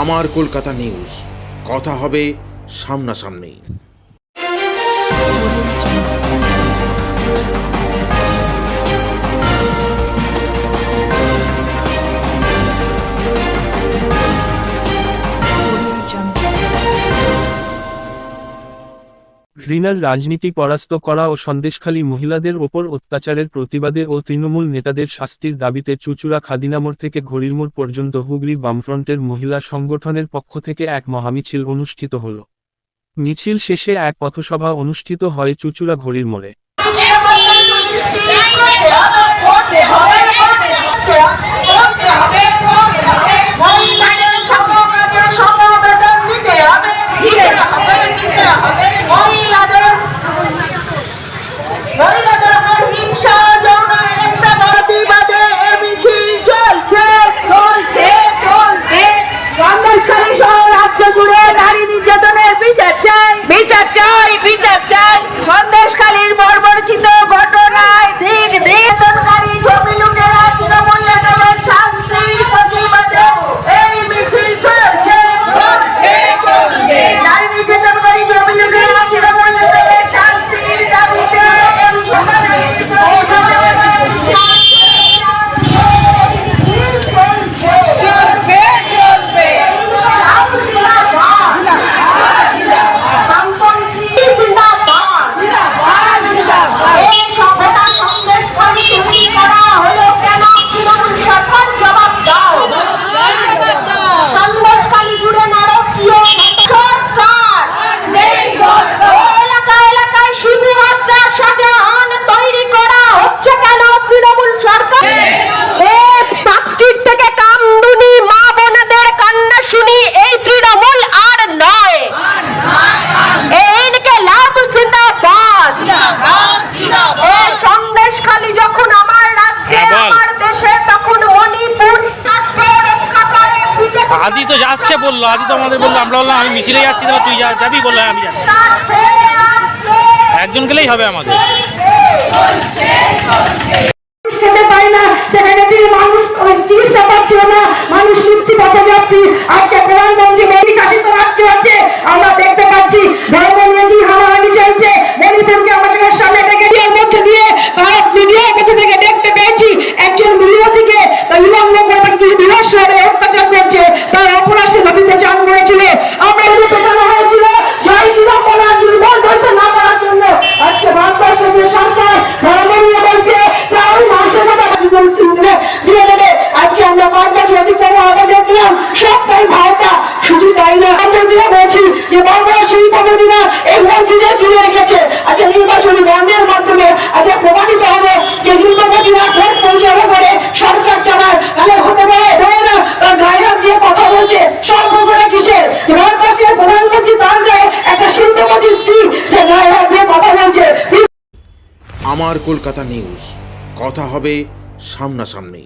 আমার কলকাতা নিউজ, কথা হবে সামনাসামনি। ঘৃণার রাজনীতি পরাস্ত করা ও সন্দেশখালী মহিলাদের ওপর অত্যাচারের প্রতিবাদে ও তৃণমূল নেতাদের শাস্তির দাবিতে চুঁচুড়া খাদিনামোড় থেকে ঘড়িরমোড় পর্যন্ত হুগলি বামফ্রন্টের মহিলা সংগঠনের পক্ষ থেকে এক মহামিছিল অনুষ্ঠিত হল। মিছিল শেষে এক পথসভা অনুষ্ঠিত হয় চুঁচুড়া ঘড়িরমোড়ে। আদি তো যাচ্ছে বললো, আদি তো আমাদের বললো, আমরা বললাম আমি মিছিলে যাচ্ছি, তো তুই যাবি, বললাম আমি যাচ্ছি, একজন গেলেই হবে আমাদের। খেতে পায় না, সেখানে তিনি মানুষ চিকিৎসা পাচ্ছিল না, মানুষ মৃত্যু পথযাত্রী। আজকে প্রধানমন্ত্রী মোদী শাসিত রাজ্য আছে, আমরা দেখতে পাচ্ছি ধর্ম নিয়ে কি হানাহানি চলছে। মণিপুরকে আমাদের সামনে ডেকে দিয়ে মধ্যে দিয়ে ভারত মিডিয়া মধ্যে থেকে দেখতে পেয়েছি একজন বিরোধীকে উলঙ্গ করে বিভৎসভাবে অত্যাচার করছে, তার অপরাশে নদীতে চান করেছিল। আমরা এগুলো পেটানো হয়েছিল জয় জীবন করার জীবন ধরতে না পারার জন্য। আজকে ভারতবর্ষের যে সরকার ধর্ম নিয়ে বলছে দিয়ে দেবে। আজকে আমরা 5 বছর অতিক্রম আগে দেখলাম সবটাই ভারতা। শুধু তাই না, আমরা দিয়ে বলছি যে বাংলা শিল্পপতিরা এই মন্ত্রীদের কিনে রেখেছে। আজকে নির্বাচনী বন্ধের মাধ্যমে আজকে প্রমাণিত হবে যে শিল্পপতিরা ভোট পরিচালনা করে সরকার চালায়। তাহলে হতে পারে না তার গায়ে হাত দিয়ে কথা বলছে, সর্বকরে কিসের যে ভারতবর্ষের প্রধানমন্ত্রী তার গায়ে একটা শিল্পপতির স্ত্রী সে গায়ে হাত দিয়ে কথা বলছে। আমার কলকাতা নিউজ, কথা হবে সামনাসামনি।